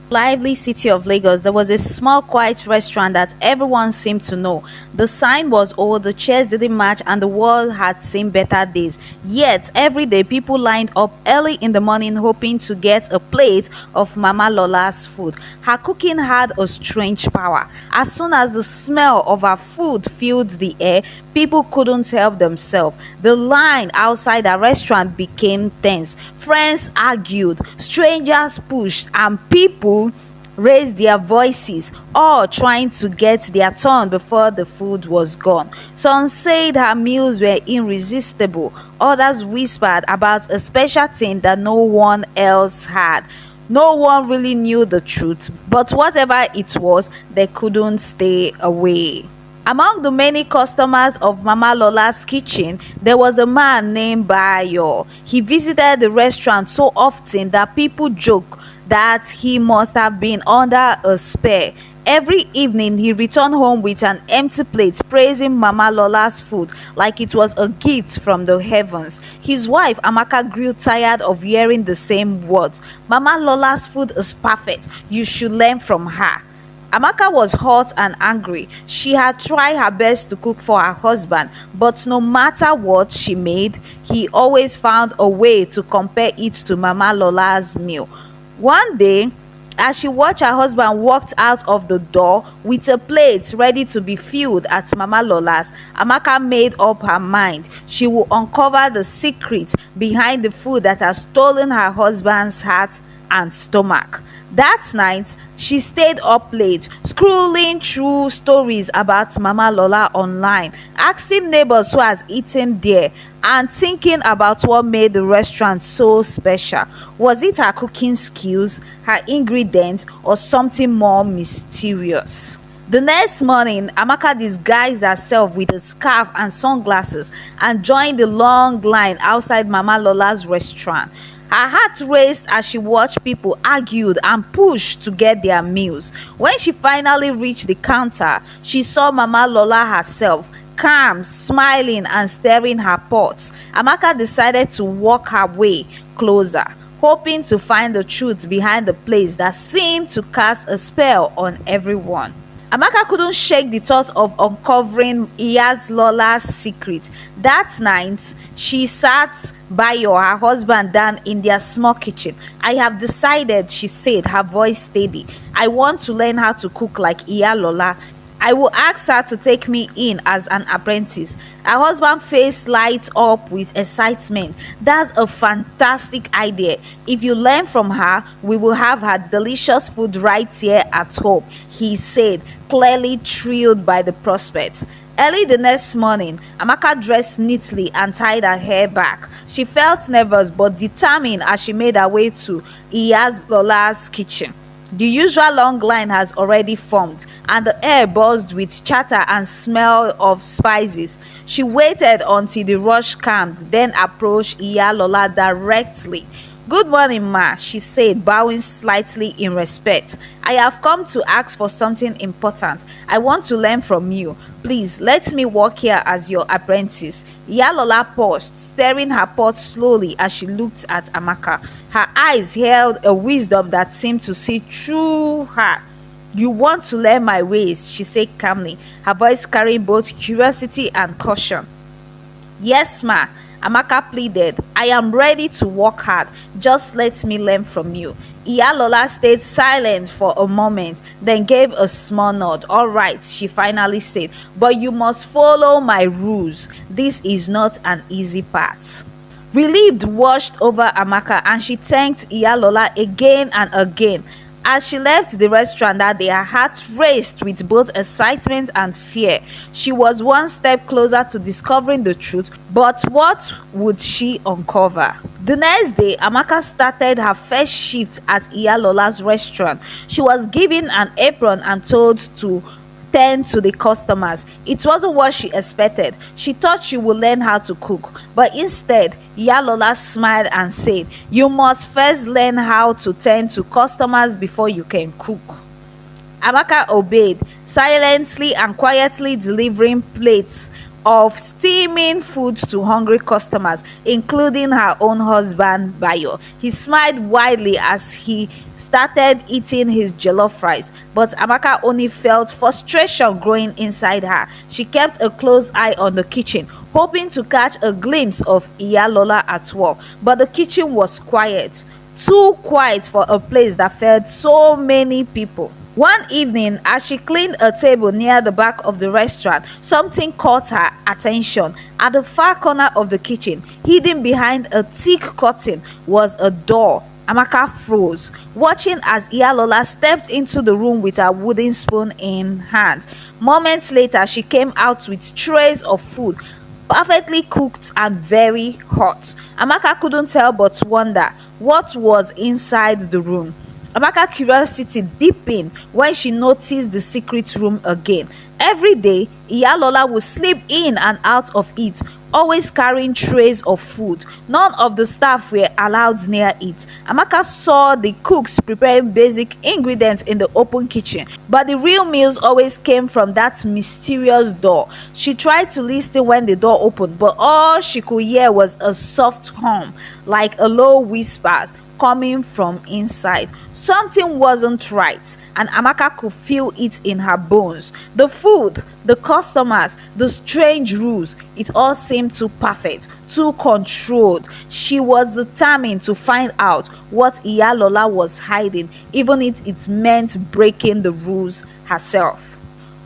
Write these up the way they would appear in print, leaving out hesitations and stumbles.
Lively city of Lagos, there was a small quiet restaurant that everyone seemed to know. The sign was old, the chairs didn't match, and the wall had seen better days. Yet every day people lined up early in the morning hoping to get a plate of Mama Lola's food. Her cooking had a strange power. As soon as the smell of her food filled the air, people couldn't help themselves. The line outside the restaurant became tense. Friends argued, strangers pushed, and people raised their voices, all trying to get their turn before the food was gone. Some said her meals were irresistible. Others whispered about a special thing that no one else had. No one really knew the truth, but whatever it was, they couldn't stay away. Among the many customers of Mama Lola's kitchen, there was a man named Bayo. He visited the restaurant so often that people joke that he must have been under a spell. Every evening, he returned home with an empty plate, praising Mama Lola's food like it was a gift from the heavens. His wife, Amaka, grew tired of hearing the same words. Mama Lola's food is perfect. You should learn from her. Amaka was hot and angry. She had tried her best to cook for her husband, but no matter what she made, he always found a way to compare it to Mama Lola's meal. One day, as she watched her husband walk out of the door with a plate ready to be filled at Mama Lola's, Amaka made up her mind. She would uncover the secret behind the food that had stolen her husband's heart and stomach. That night, she stayed up late, scrolling through stories about Mama Lola online, asking neighbors who has eaten there, and thinking about what made the restaurant so special. Was it her cooking skills, her ingredients, or something more mysterious? The next morning, Amaka disguised herself with a scarf and sunglasses and joined the long line outside Mama Lola's restaurant. Her heart raced as she watched people argued and pushed to get their meals. When she finally reached the counter, she saw Mama Lola herself, calm, smiling, and stirring her pots. Amaka decided to walk her way closer, hoping to find the truth behind the place that seemed to cast a spell on everyone. Amaka couldn't shake the thought of uncovering Lola's secret. That night, she sat by her husband down in their small kitchen. I have decided, she said, her voice steady. I want to learn how to cook like Lola. I will ask her to take me in as an apprentice. Her husband's face lights up with excitement. That's a fantastic idea. If you learn from her, we will have her delicious food right here at home, he said, clearly thrilled by the prospect. Early the next morning, Amaka dressed neatly and tied her hair back. She felt nervous but determined as she made her way to Lola's kitchen. The usual long line has already formed, and the air buzzed with chatter and smell of spices. She waited until the rush calmed, then approached Lola directly. Good morning, ma, she said, bowing slightly in respect. I have come to ask for something important. I want to learn from you. Please, let me work here as your apprentice. Lola paused, stirring her pot slowly as she looked at Amaka. Her eyes held a wisdom that seemed to see through her. You want to learn my ways, she said calmly, her voice carrying both curiosity and caution. Yes, ma, Amaka pleaded. I am ready to work hard. Just let me learn from you. Lola stayed silent for a moment, then gave a small nod. All right, she finally said, but you must follow my rules. This is not an easy path. Relieved washed over Amaka, and she thanked Lola again and again. As she left the restaurant that day, her heart raced with both excitement and fear. She was one step closer to discovering the truth, but what would she uncover? The next day, Amaka started her first shift at Lola's restaurant. She was given an apron and told to tend to the customers. It wasn't what she expected. She thought she would learn how to cook, but instead, Lola smiled and said, you must first learn how to tend to customers before you can cook. Amaka obeyed, silently and quietly delivering plates of steaming food to hungry customers, including her own husband, Bayo. He smiled widely as he started eating his jollof rice, but Amaka only felt frustration growing inside her. She kept a close eye on the kitchen, hoping to catch a glimpse of Iya Lola at work, but the kitchen was quiet. Too quiet for a place that fed so many people. One evening, as she cleaned a table near the back of the restaurant, something caught her attention. At the far corner of the kitchen, hidden behind a thick curtain, was a door. Amaka froze, watching as Iya Lola stepped into the room with a wooden spoon in hand. Moments later, she came out with trays of food, perfectly cooked and very hot. Amaka couldn't tell but wonder what was inside the room. Amaka's curiosity deepened when she noticed the secret room again. Every day, Iya Lola would slip in and out of it, always carrying trays of food. None of the staff were allowed near it. Amaka saw the cooks preparing basic ingredients in the open kitchen, but the real meals always came from that mysterious door. She tried to listen when the door opened, but all she could hear was a soft hum, like a low whisper coming from inside. Something wasn't right, and Amaka could feel it in her bones. The food, the customers, the strange rules, it all seemed too perfect, too controlled. She was determined to find out what Iya Lola was hiding, even if it meant breaking the rules herself.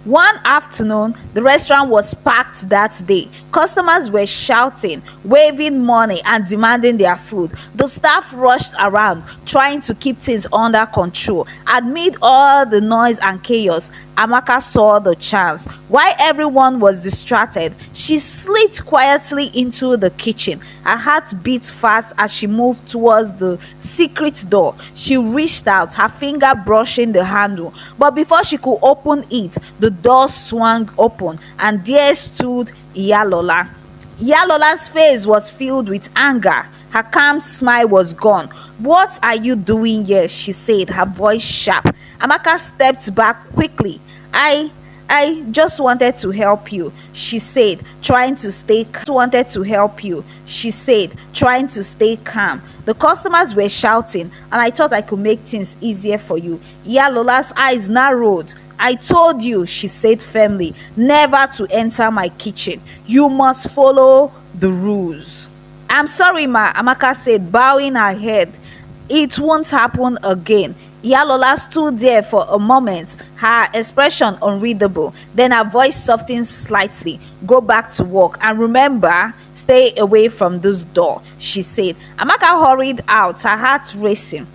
One afternoon, the restaurant was packed that day. Customers were shouting, waving money, and demanding their food. The staff rushed around, trying to keep things under control. Amid all the noise and chaos, Amaka saw the chance. While everyone was distracted, she slipped quietly into the kitchen. Her heart beat fast as she moved towards the secret door. She reached out, her finger brushing the handle. But before she could open it, the door swung open, and there stood Iya Lola. Iya Lola's face was filled with anger. Her calm smile was gone. "What are you doing here?" she said, her voice sharp. Amaka stepped back quickly. I just wanted to help you," she said, trying to stay calm. "The customers were shouting, and I thought I could make things easier for you." Iya Lola's eyes narrowed. "I told you," she said firmly, "never to enter my kitchen. You must follow the rules." "I'm sorry, ma," Amaka said, bowing her head. "It won't happen again." Iya Lola stood there for a moment, her expression unreadable. Then her voice softened slightly. "Go back to work, and remember, stay away from this door," she said. Amaka hurried out, her heart racing.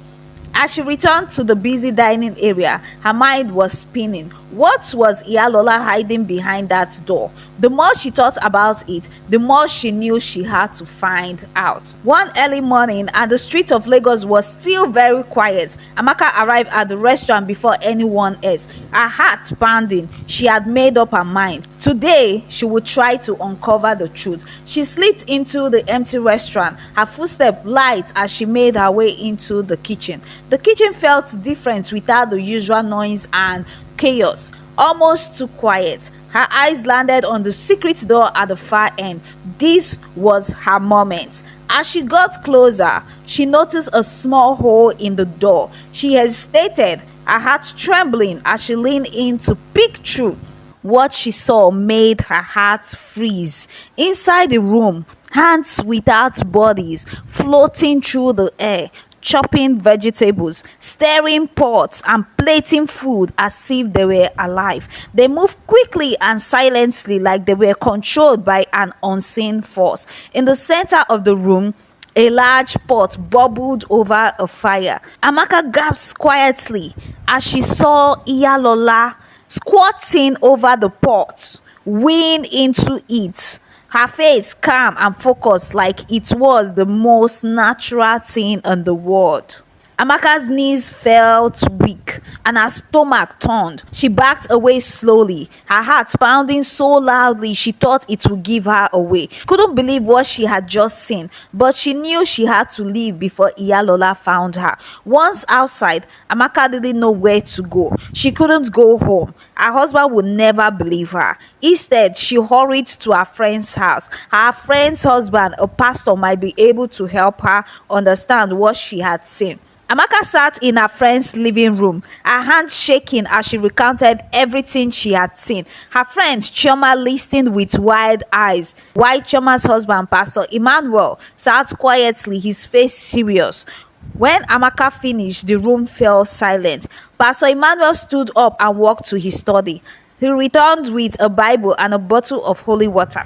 As she returned to the busy dining area, her mind was spinning. What was Iya Lola hiding behind that door? The more she thought about it, the more she knew she had to find out. One early morning, and the street of Lagos was still very quiet, Amaka arrived at the restaurant before anyone else. Her heart pounding, she had made up her mind. Today, she would try to uncover the truth. She slipped into the empty restaurant, her footsteps light as she made her way into the kitchen. The kitchen felt different without the usual noise and chaos, almost too quiet. Her eyes landed on the secret door at the far end. This was her moment. As she got closer, she noticed a small hole in the door. She hesitated, her heart trembling as she leaned in to peek through. What she saw made her heart freeze. Inside the room, hands without bodies floating through the air, chopping vegetables, stirring pots, and plating food as if they were alive. They moved quickly and silently, like they were controlled by an unseen force. In the center of the room, a large pot bubbled over a fire. Amaka gasped quietly as she saw Iya Lola squatting over the pot, weighing into it. Her face calm and focused, like it was the most natural thing in the world. Amaka's knees felt weak and her stomach turned. She backed away slowly, her heart pounding so loudly she thought it would give her away. Couldn't believe what she had just seen, but she knew she had to leave before Iya Lola found her. Once outside, Amaka didn't know where to go. She couldn't go home. Her husband would never believe her. Instead, she hurried to her friend's house. Her friend's husband, a pastor, might be able to help her understand what she had seen. Amaka sat in her friend's living room, her hands shaking as she recounted everything she had seen. Her friend Chioma listened with wide eyes, while Chioma's husband, Pastor Emmanuel, sat quietly, his face serious. When Amaka finished, the room fell silent. Pastor Emmanuel stood up and walked to his study. He returned with a Bible and a bottle of holy water.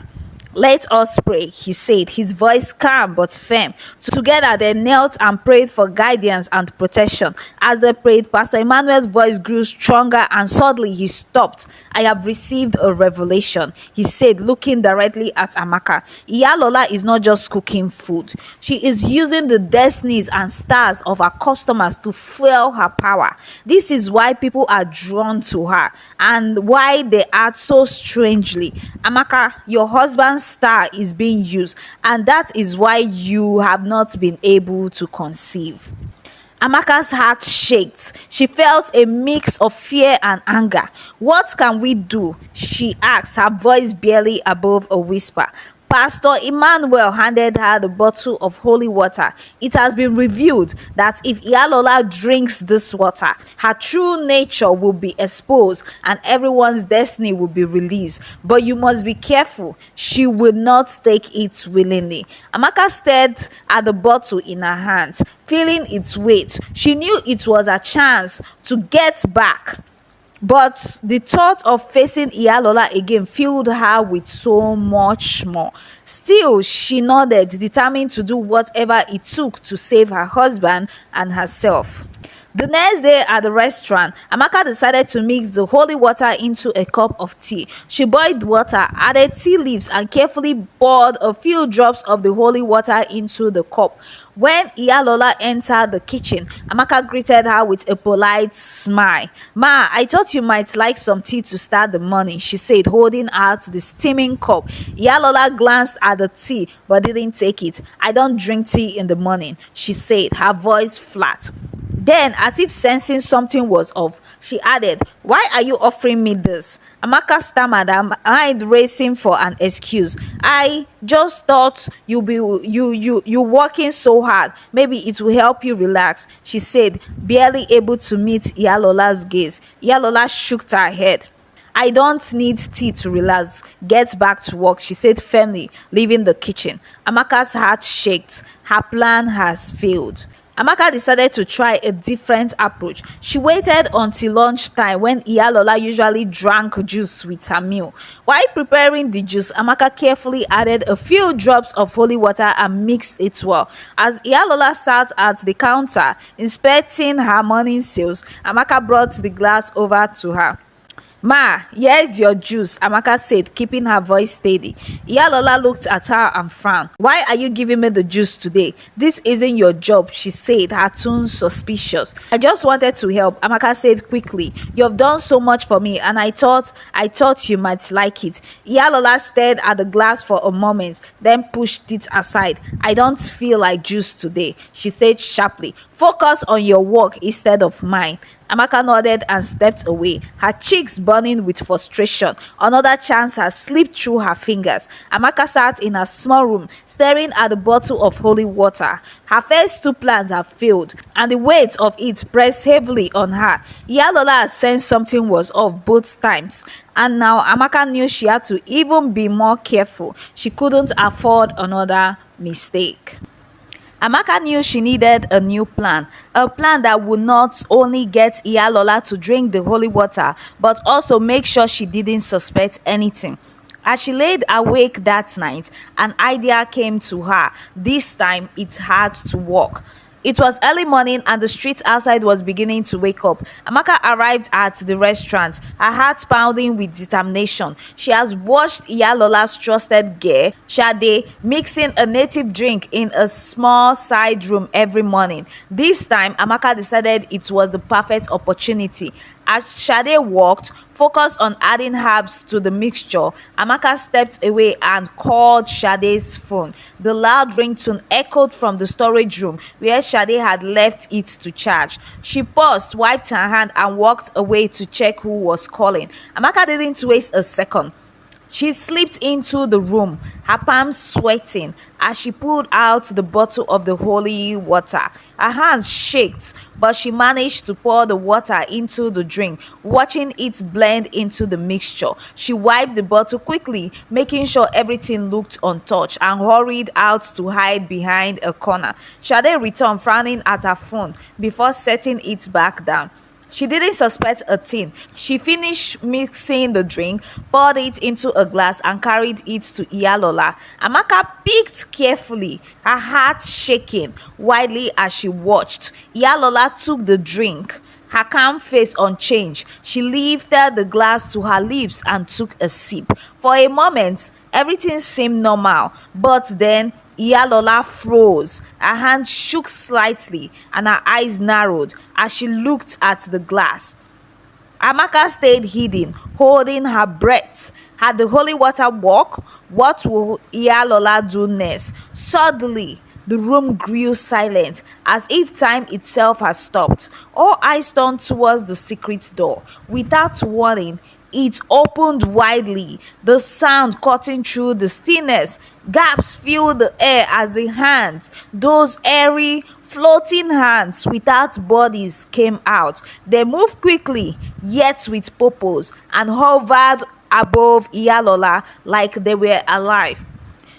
"Let us pray," he said, his voice calm but firm. Together they knelt and prayed for guidance and protection. As they prayed, Pastor Emmanuel's voice grew stronger and suddenly he stopped. "I have received a revelation," he said, looking directly at Amaka. "Iya Lola is not just cooking food. She is using the destinies and stars of her customers to fuel her power. This is why people are drawn to her and why they act so strangely. Amaka, your husband's star is being used, and that is why you have not been able to conceive." Amaka's heart shook. She felt a mix of fear and anger. "What can we do?" she asked, her voice barely above a whisper. Pastor Emmanuel handed her the bottle of holy water. "It has been revealed that if Iya Lola drinks this water, her true nature will be exposed and everyone's destiny will be released. But you must be careful. She will not take it willingly." Amaka stared at the bottle in her hands, feeling its weight. She knew it was a chance to get back. But the thought of facing Iya Lola again filled her with so much more. Still, she nodded, determined to do whatever it took to save her husband and herself. The next day at the restaurant, Amaka decided to mix the holy water into a cup of tea. She boiled water, added tea leaves, and carefully poured a few drops of the holy water into the cup. When Iya Lola entered the kitchen, Amaka greeted her with a polite smile. "Ma, I thought you might like some tea to start the morning," she said, holding out the steaming cup. Iya Lola glanced at the tea but didn't take it. "I don't drink tea in the morning," she said, her voice flat. Then, as if sensing something was off, she added, "Why are you offering me this?" Amaka stammered, her mind racing for an excuse. "I just thought you working so hard. Maybe it will help you relax," she said, barely able to meet Iya Lola's gaze. Iya Lola shook her head. "I don't need tea to relax. Get back to work," she said firmly, leaving the kitchen. Amaka's heart shook. Her plan has failed. Amaka decided to try a different approach. She waited until lunchtime when Iya Lola usually drank juice with her meal. While preparing the juice, Amaka carefully added a few drops of holy water and mixed it well. As Iya Lola sat at the counter inspecting her morning sales, Amaka brought the glass over to her. "Ma, here's your juice," Amaka said, keeping her voice steady. Iya Lola looked at her and frowned. "Why are you giving me the juice today? This isn't your job," she said, her tone suspicious. "I just wanted to help," Amaka said quickly. "You've done so much for me and I thought you might like it." Iya Lola stared at the glass for a moment, then pushed it aside. "I don't feel like juice today," she said sharply. "Focus on your work instead of mine." Amaka nodded and stepped away, her cheeks burning with frustration. Another chance had slipped through her fingers. Amaka sat in her small room, staring at the bottle of holy water. Her first two plans had failed, and the weight of it pressed heavily on her. Iya Lola had sensed something was off both times, and now Amaka knew she had to even be more careful. She couldn't afford another mistake. Amaka knew she needed a new plan, a plan that would not only get Iya Lola to drink the holy water, but also make sure she didn't suspect anything. As she laid awake that night, an idea came to her. This time, it had to work. It was early morning and the street outside was beginning to wake up. Amaka arrived at the restaurant, her heart pounding with determination. She has watched Iya Lola's trusted girl, Sade, mixing a native drink in a small side room every morning. This time, Amaka decided it was the perfect opportunity. As Sade walked, focused on adding herbs to the mixture, Amaka stepped away and called Sade's phone. The loud ringtone echoed from the storage room where Sade had left it to charge. She paused, wiped her hand, and walked away to check who was calling. Amaka didn't waste a second. She slipped into the room, her palms sweating as she pulled out the bottle of the holy water. Her hands shook, but she managed to pour the water into the drink, watching it blend into the mixture. She wiped the bottle quickly, making sure everything looked untouched, and hurried out to hide behind a corner. Sade returned, frowning at her phone before setting it back down. She didn't suspect a thing. She finished mixing the drink, poured it into a glass, and carried it to Lola. Amaka picked carefully, her heart shaking wildly as she watched. Lola took the drink, her calm face unchanged. She lifted the glass to her lips and took a sip. For a moment, everything seemed normal, but then Lola froze. Her hand shook slightly and her eyes narrowed as she looked at the glass. Amaka stayed hidden, holding her breath. Had the holy water worked? What would Lola do next? Suddenly, the room grew silent, as if time itself had stopped. All eyes turned towards the secret door. Without warning, it opened widely, the sound cutting through the stillness. Gaps filled the air as the hands, those airy, floating hands without bodies, came out. They moved quickly, yet with purpose, and hovered above Lola like they were alive.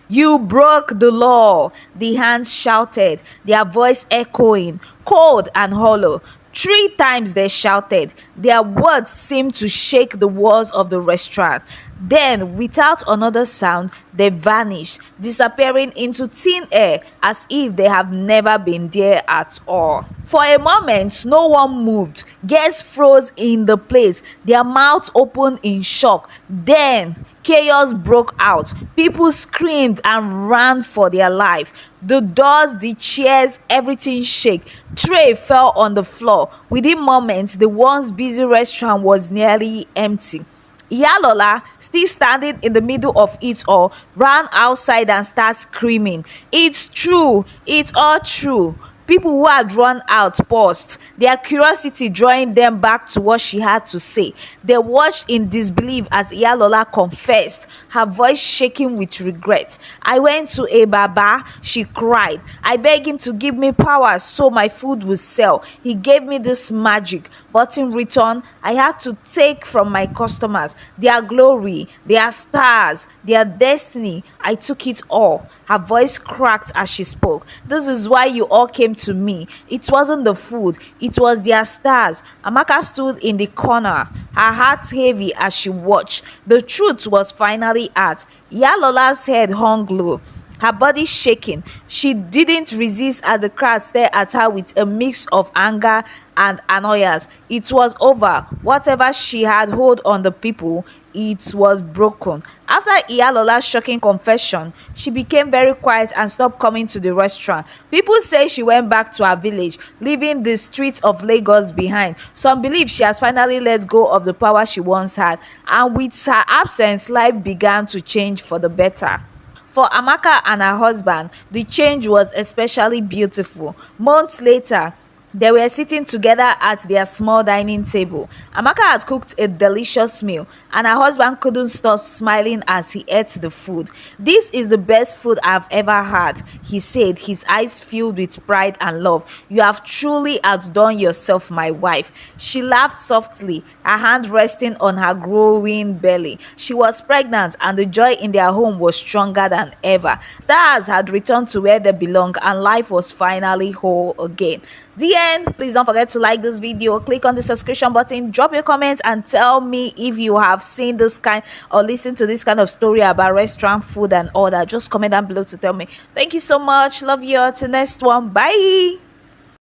"You broke the law," the hands shouted, their voice echoing, cold and hollow. 3 times they shouted. Their words seemed to shake the walls of the restaurant. Then, without another sound, they vanished, disappearing into thin air as if they have never been there at all. For a moment, no one moved. Guests froze in the place, their mouths opened in shock. Then, chaos broke out. People screamed and ran for their life. The doors, the chairs, everything shook. Tray fell on the floor. Within moments, the once busy restaurant was nearly empty. Lola, still standing in the middle of it all, ran outside and started screaming. "It's true! It's all true!" People who had run out paused, their curiosity drawing them back to what she had to say. They watched in disbelief as Lola confessed, her voice shaking with regret. "I went to a Baba," she cried. "I begged him to give me power so my food would sell. He gave me this magic, but in return, I had to take from my customers their glory, their stars, their destiny. I took it all." Her voice cracked as she spoke. "This is why you all came to me. It wasn't the food, it was their stars." Amaka stood in the corner, her heart heavy as she watched. The truth was finally out. Lola's head hung low, her body shaking. She didn't resist as the crowd stared at her with a mix of anger and annoyance. It was over. Whatever she had hold on the people, it was broken. After Lola's shocking confession, she became very quiet and stopped coming to the restaurant. People say she went back to her village, leaving the streets of Lagos behind. Some believe she has finally let go of the power she once had, and with her absence, life began to change for the better. For Amaka and her husband, the change was especially beautiful. Months later, they were sitting together at their small dining table. Amaka had cooked a delicious meal, and her husband couldn't stop smiling as he ate the food. "This is the best food I've ever had," he said, his eyes filled with pride and love. "You have truly outdone yourself, my wife." She laughed softly, her hand resting on her growing belly. She was pregnant, and the joy in their home was stronger than ever. Stars had returned to where they belong, and life was finally whole again. The end. Please don't forget to like this video, click on the subscription button, drop your comments, and tell me if you have seen this kind or listened to this kind of story about restaurant food and all that. Just comment down below to tell me. Thank you so much. Love you. Till next one. Bye.